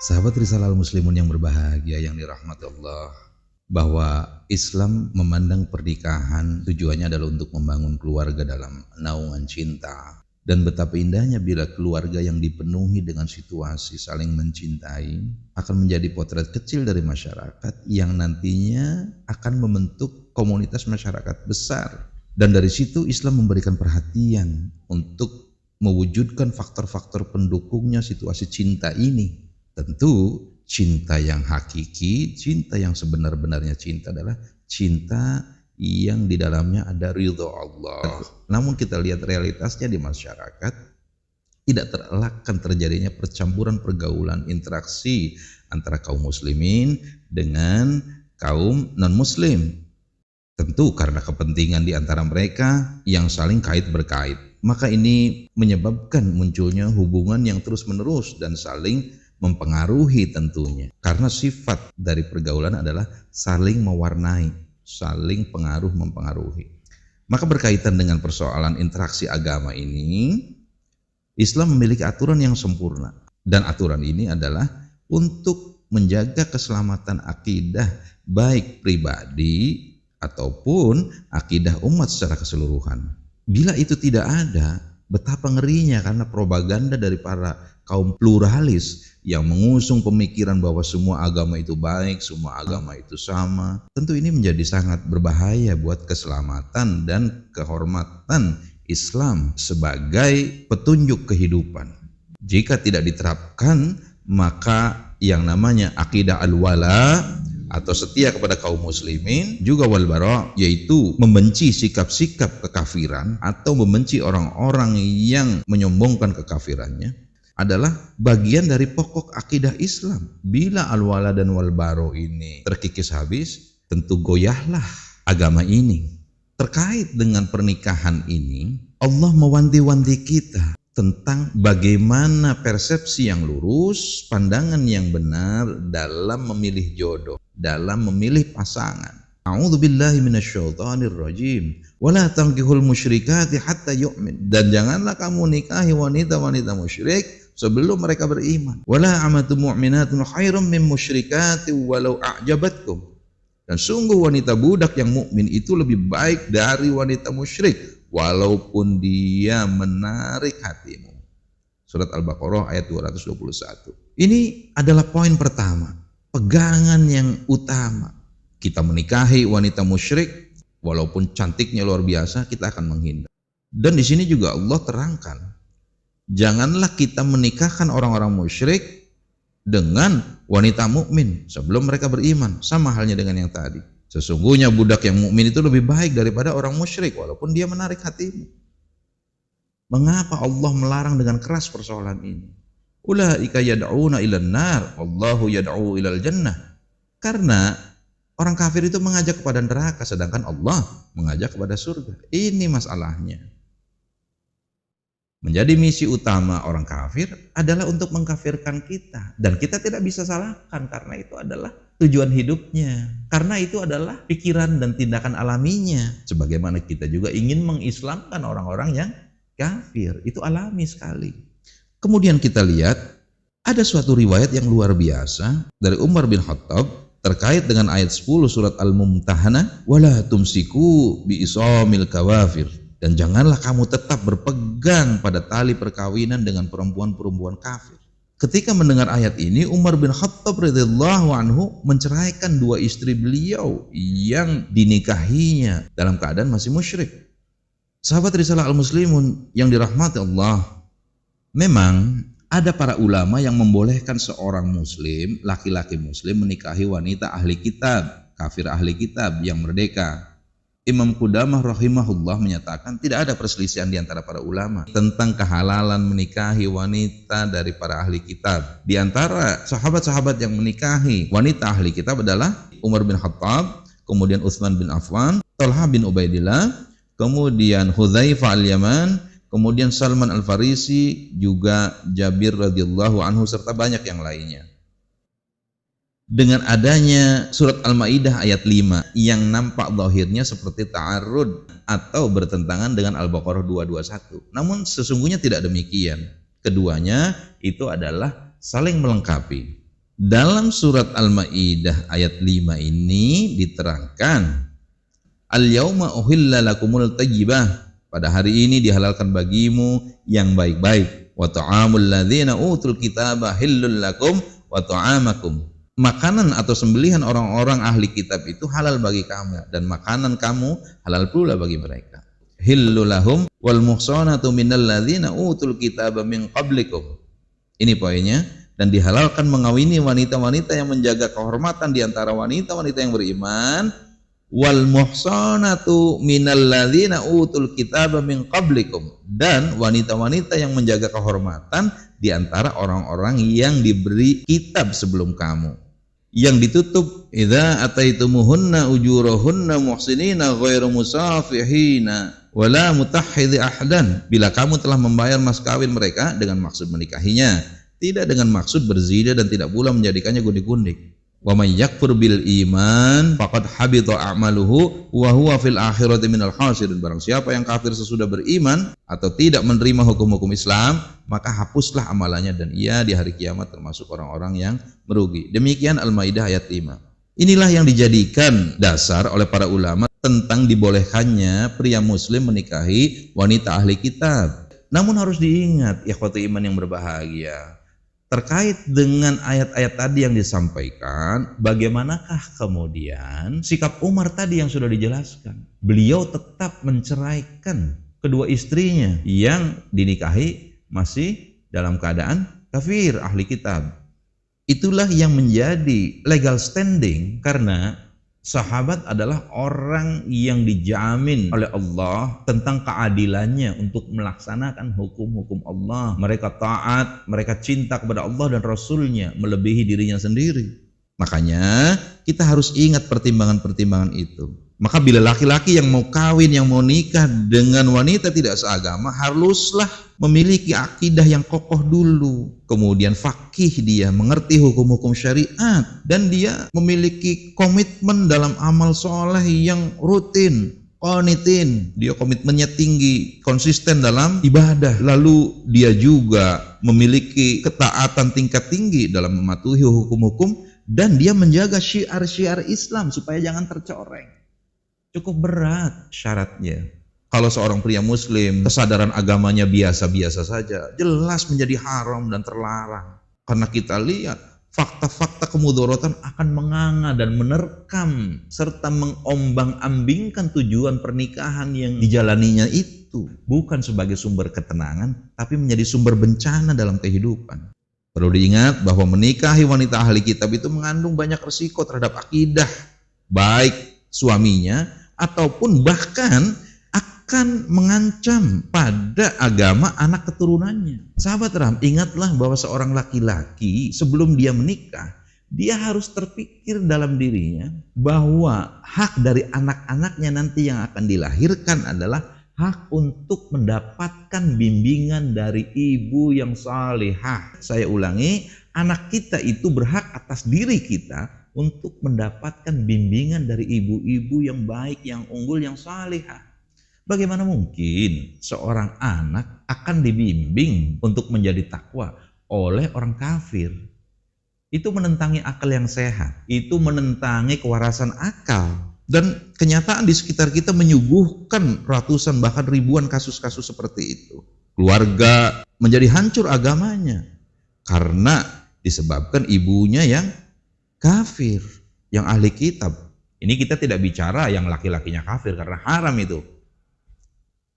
Sahabat Risalah Muslimun yang berbahagia yang dirahmati Allah, bahwa Islam memandang pernikahan tujuannya adalah untuk membangun keluarga dalam naungan cinta. Dan betapa indahnya bila keluarga yang dipenuhi dengan situasi saling mencintai akan menjadi potret kecil dari masyarakat yang nantinya akan membentuk komunitas masyarakat besar. Dan dari situ Islam memberikan perhatian untuk mewujudkan faktor-faktor pendukungnya situasi cinta ini. Tentu cinta yang hakiki, cinta yang sebenar-benarnya cinta adalah cinta yang di dalamnya ada ridho Allah. Namun kita lihat realitasnya di masyarakat, tidak terelakkan terjadinya percampuran pergaulan interaksi antara kaum muslimin dengan kaum non-muslim. Tentu karena kepentingan di antara mereka yang saling kait berkait. Maka ini menyebabkan munculnya hubungan yang terus-menerus dan saling mempengaruhi tentunya. Karena sifat dari pergaulan adalah saling mewarnai, saling pengaruh mempengaruhi. Maka berkaitan dengan persoalan interaksi agama ini, Islam memiliki aturan yang sempurna. Dan aturan ini adalah untuk menjaga keselamatan akidah baik pribadi ataupun akidah umat secara keseluruhan. Bila itu tidak ada, betapa ngerinya karena propaganda dari para kaum pluralis yang mengusung pemikiran bahwa semua agama itu baik, semua agama itu sama. Tentu ini menjadi sangat berbahaya buat keselamatan dan kehormatan Islam sebagai petunjuk kehidupan. Jika tidak diterapkan, maka yang namanya akidah al-wala atau setia kepada kaum muslimin, juga wal bara, yaitu membenci sikap-sikap kekafiran atau membenci orang-orang yang menyombongkan kekafirannya, adalah bagian dari pokok akidah Islam. Bila al-wala dan wal bara ini terkikis habis, tentu goyahlah agama ini. Terkait dengan pernikahan ini, Allah mewanti-wanti kita tentang bagaimana persepsi yang lurus, pandangan yang benar dalam memilih jodoh, dalam memilih pasangan. A'udzubillahi minasyaitonir rajim. Wala tankihul musyrikati hatta yu'min. Dan janganlah kamu nikahi wanita-wanita musyrik sebelum mereka beriman. Wala amatu mu'minatun khairum min musyrikati walau a'jabatkum. Dan sungguh wanita budak yang mukmin itu lebih baik dari wanita musyrik walaupun dia menarik hatimu. Surat Al-Baqarah ayat 221. Ini adalah poin pertama, pegangan yang utama. Kita menikahi wanita musyrik, walaupun cantiknya luar biasa, kita akan menghindar. Dan di sini juga Allah terangkan, janganlah kita menikahkan orang-orang musyrik dengan wanita mukmin sebelum mereka beriman. Sama halnya dengan yang tadi. Sesungguhnya budak yang mukmin itu lebih baik daripada orang musyrik walaupun dia menarik hatimu. Mengapa Allah melarang dengan keras persoalan ini? Ulaika yad'una ilan nar, wallahu yad'u ilal jannah. Karena orang kafir itu mengajak kepada neraka sedangkan Allah mengajak kepada surga. Ini masalahnya. Menjadi misi utama orang kafir adalah untuk mengkafirkan kita. Dan kita tidak bisa salahkan karena itu adalah tujuan hidupnya. Karena itu adalah pikiran dan tindakan alaminya. Sebagaimana kita juga ingin mengislamkan orang-orang yang kafir. Itu alami sekali. Kemudian kita lihat ada suatu riwayat yang luar biasa dari Umar bin Khattab terkait dengan ayat 10 surat Al-Mumtahanah. Wala tumsiku bi isamil kawafir. Dan janganlah kamu tetap berpegang pada tali perkawinan dengan perempuan-perempuan kafir. Ketika mendengar ayat ini, Umar bin Khattab radhiyallahu anhu menceraikan dua istri beliau yang dinikahinya dalam keadaan masih musyrik. Sahabat Risalah Al-Muslimun yang dirahmati Allah, memang ada para ulama yang membolehkan seorang muslim, laki-laki muslim menikahi wanita ahli kitab, kafir ahli kitab yang merdeka. Imam Qudamah rahimahullah menyatakan tidak ada perselisihan di antara para ulama tentang kehalalan menikahi wanita dari para ahli kitab. Di antara sahabat-sahabat yang menikahi wanita ahli kitab adalah Umar bin Khattab, kemudian Utsman bin Affan, Talha bin Ubaidillah, kemudian Hudzaifah al-Yaman, kemudian Salman al-Farisi, juga Jabir radhiyallahu anhu serta banyak yang lainnya. Dengan adanya surat Al-Maidah ayat 5 yang nampak zahirnya seperti ta'arud atau bertentangan dengan Al-Baqarah 221. Namun sesungguhnya tidak demikian. Keduanya itu adalah saling melengkapi. Dalam surat Al-Maidah ayat 5 ini diterangkan, Al-yauma uhilla lakumul tayyibah, pada hari ini dihalalkan bagimu yang baik-baik. Wa ta'amul ladzina utul kitaba hillul lakum wa ta'amakum. Makanan atau sembelihan orang-orang ahli kitab itu halal bagi kamu, dan makanan kamu halal pula bagi mereka. Hillul lahum wal muhsanatu minal ladzina utul kitaba min qablikum. Ini poinnya. Dan dihalalkan mengawini wanita-wanita yang menjaga kehormatan di antara wanita-wanita yang beriman. Wal muhsanatu minal ladzina utul kitaba min qablikum, dan wanita-wanita yang menjaga kehormatan di antara orang-orang yang diberi kitab sebelum kamu, yang ditutup idza ataitumuhunna ujurahunna muhsinina ghairu musafihina wala mutahhidhi ahdan, bila kamu telah membayar mas kawin mereka dengan maksud menikahinya, tidak dengan maksud berzina, dan tidak pula menjadikannya gundik-gundik. Wa may yakfur bil iman faqad habita a'maluhu wa huwa fil akhirati minal khasirin. Barang siapa yang kafir sesudah beriman atau tidak menerima hukum-hukum Islam, maka hapuslah amalannya, dan ia di hari kiamat termasuk orang-orang yang merugi. Demikian Al-Maidah ayat 5. Inilah yang dijadikan dasar oleh para ulama tentang dibolehkannya pria muslim menikahi wanita ahli kitab. Namun harus diingat, ikhwati iman yang berbahagia, terkait dengan ayat-ayat tadi yang disampaikan, bagaimanakah kemudian sikap Umar tadi yang sudah dijelaskan? Beliau tetap menceraikan kedua istrinya yang dinikahi masih dalam keadaan kafir, ahli kitab. Itulah yang menjadi legal standing, karena sahabat adalah orang yang dijamin oleh Allah tentang keadilannya untuk melaksanakan hukum-hukum Allah. Mereka taat, mereka cinta kepada Allah dan Rasulnya melebihi dirinya sendiri. Makanya kita harus ingat pertimbangan-pertimbangan itu. Maka bila laki-laki yang mau kawin, yang mau nikah dengan wanita tidak seagama, haruslah memiliki akidah yang kokoh dulu. Kemudian fakih, dia mengerti hukum-hukum syariat, dan dia memiliki komitmen dalam amal soleh yang rutin, qanitin. Dia komitmennya tinggi, konsisten dalam ibadah. Lalu dia juga memiliki ketaatan tingkat tinggi dalam mematuhi hukum-hukum, dan dia menjaga syiar-syiar Islam supaya jangan tercoreng. Cukup berat syaratnya. Kalau seorang pria muslim kesadaran agamanya biasa-biasa saja, jelas menjadi haram dan terlarang. Karena kita lihat fakta-fakta kemudorotan akan menganga dan menerkam serta mengombang-ambingkan tujuan pernikahan yang dijalaninya itu, bukan sebagai sumber ketenangan, tapi menjadi sumber bencana dalam kehidupan. Perlu diingat bahwa menikahi wanita ahli kitab itu mengandung banyak resiko terhadap akidah, baik suaminya ataupun bahkan akan mengancam pada agama anak keturunannya. Sahabat Ram, ingatlah bahwa seorang laki-laki sebelum dia menikah, dia harus terpikir dalam dirinya bahwa hak dari anak-anaknya nanti yang akan dilahirkan adalah hak untuk mendapatkan bimbingan dari ibu yang salihah. Saya ulangi, anak kita itu berhak atas diri kita untuk mendapatkan bimbingan dari ibu-ibu yang baik, yang unggul, yang salihah. Bagaimana mungkin seorang anak akan dibimbing untuk menjadi takwa oleh orang kafir? Itu menentangi akal yang sehat, itu menentangi kewarasan akal. Dan kenyataan di sekitar kita menyuguhkan ratusan bahkan ribuan kasus-kasus seperti itu. Keluarga menjadi hancur agamanya karena disebabkan ibunya yang kafir, yang ahli kitab. Ini kita tidak bicara yang laki-lakinya kafir karena haram itu.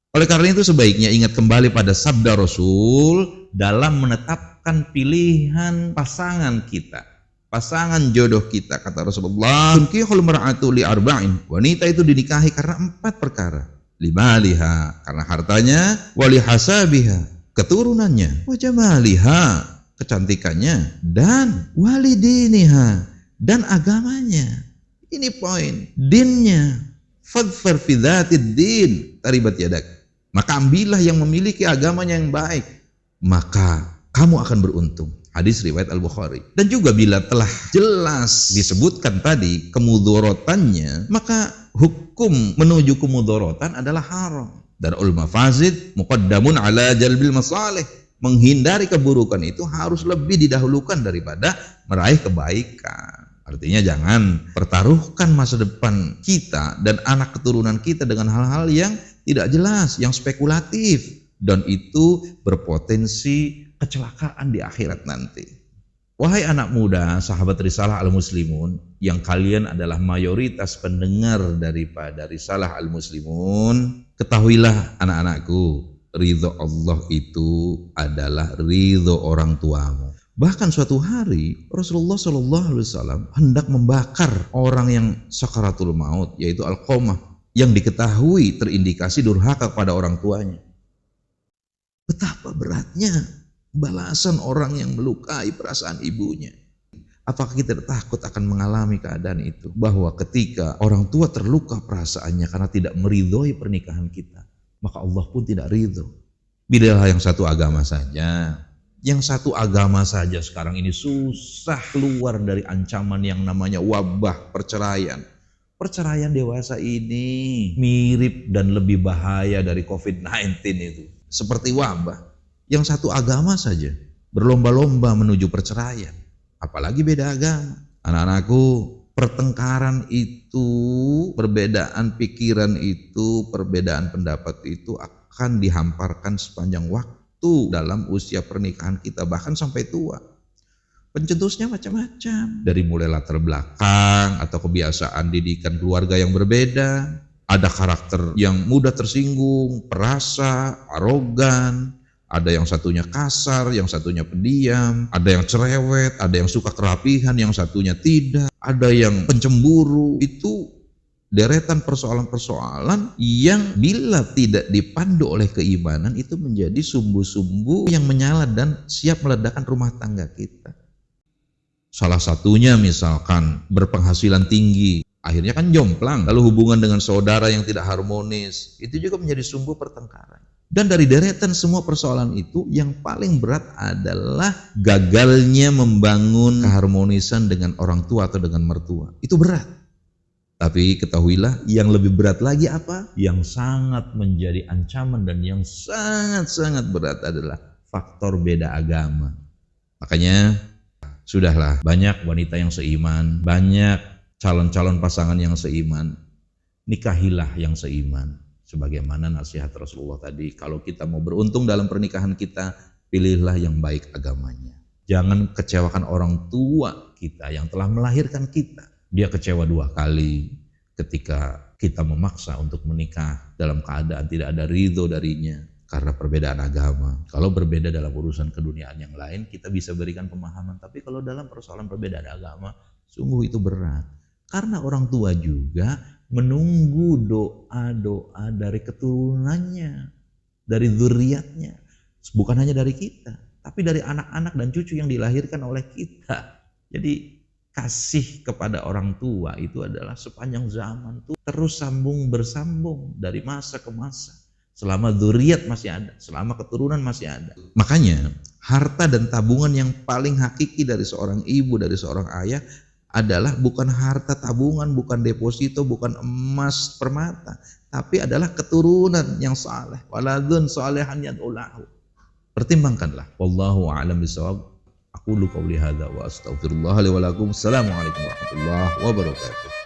Oleh karena itu sebaiknya ingat kembali pada sabda Rasul dalam menetapkan pilihan pasangan kita, pasangan jodoh kita. Kata Rasulullah, tunkihul mar'atu li arba'in, wanita itu dinikahi karena 4 perkara. Limaliha, karena hartanya, wali hasabiha, keturunannya, wajamaliha, kecantikannya, dan walidiniha, dan agamanya. Ini poin, dinnya. Fadfar fi dzatid din taribat yadak. Maka ambillah yang memiliki agamanya yang baik, maka kamu akan beruntung. Hadis riwayat Al-Bukhari. Dan juga bila telah jelas disebutkan tadi kemudorotannya, maka hukum menuju kemudorotan adalah haram. Darul mafazid muqaddamun ala jalbil masalih. menghindari keburukan itu harus lebih didahulukan daripada meraih kebaikan. Artinya jangan pertaruhkan masa depan kita dan anak keturunan kita dengan hal-hal yang tidak jelas, yang spekulatif, dan itu berpotensi kecelakaan di akhirat nanti. Wahai anak muda, sahabat Risalah Al-Muslimun, yang kalian adalah mayoritas pendengar daripada Risalah Al-Muslimun, ketahuilah anak-anakku, ridho Allah itu adalah ridho orang tuamu. Bahkan suatu hari Rasulullah SAW hendak membakar orang yang sakaratul maut, yaitu Alqamah, yang diketahui terindikasi durhaka kepada orang tuanya. Betapa beratnya balasan orang yang melukai perasaan ibunya. Apakah kita takut akan mengalami keadaan itu? Bahwa ketika orang tua terluka perasaannya karena tidak meridhoi pernikahan kita, maka Allah pun tidak ridho. Bidalah yang satu agama saja. Yang satu agama saja sekarang ini susah keluar dari ancaman yang namanya wabah perceraian. Perceraian dewasa ini mirip dan lebih bahaya dari COVID-19 itu. Seperti wabah. Yang satu agama saja berlomba-lomba menuju perceraian. Apalagi beda agama. Anak-anakku, pertengkaran itu, perbedaan pikiran itu, perbedaan pendapat itu akan dihamparkan sepanjang waktu dalam usia pernikahan kita, bahkan sampai tua. Pencetusnya macam-macam, dari mulai latar belakang atau kebiasaan didikan keluarga yang berbeda. Ada karakter yang mudah tersinggung, perasa, arogan. Ada yang satunya kasar, yang satunya pendiam. Ada yang cerewet, ada yang suka kerapihan, yang satunya tidak. Ada yang pencemburu. Itu deretan persoalan-persoalan yang bila tidak dipandu oleh keimanan itu menjadi sumbu-sumbu yang menyala dan siap meledakkan rumah tangga kita. Salah satunya misalkan berpenghasilan tinggi, akhirnya kan jomplang, lalu hubungan dengan saudara yang tidak harmonis, itu juga menjadi sumbu pertengkaran. Dan dari deretan semua persoalan itu yang paling berat adalah gagalnya membangun keharmonisan dengan orang tua atau dengan mertua. Itu berat. Tapi ketahuilah yang lebih berat lagi apa? Yang sangat menjadi ancaman dan yang sangat-sangat berat adalah faktor beda agama. Makanya sudahlah, banyak wanita yang seiman, banyak calon-calon pasangan yang seiman. Nikahilah yang seiman. Sebagaimana nasihat Rasulullah tadi, kalau kita mau beruntung dalam pernikahan kita, pilihlah yang baik agamanya. Jangan kecewakan orang tua kita yang telah melahirkan kita. Dia kecewa 2 kali ketika kita memaksa untuk menikah dalam keadaan tidak ada ridho darinya karena perbedaan agama. Kalau berbeda dalam urusan keduniaan yang lain, kita bisa berikan pemahaman. Tapi kalau dalam persoalan perbedaan agama, sungguh itu berat. Karena orang tua juga menunggu doa-doa dari keturunannya, dari zuriatnya. Bukan hanya dari kita, tapi dari anak-anak dan cucu yang dilahirkan oleh kita. Jadi kasih kepada orang tua itu adalah sepanjang zaman tuh terus sambung bersambung dari masa ke masa. Selama zuriat masih ada, selama keturunan masih ada. Makanya harta dan tabungan yang paling hakiki dari seorang ibu, dari seorang ayah adalah bukan harta tabungan, bukan deposito, bukan emas permata, tapi adalah keturunan yang saleh. Waladun salihan yad'ulahu. Pertimbangkanlah. Wallahu a'lam bishawab. Aqulu qawli hadza wa astaghfirullah li wa lakum. Assalamualaikum warahmatullahi wabarakatuh.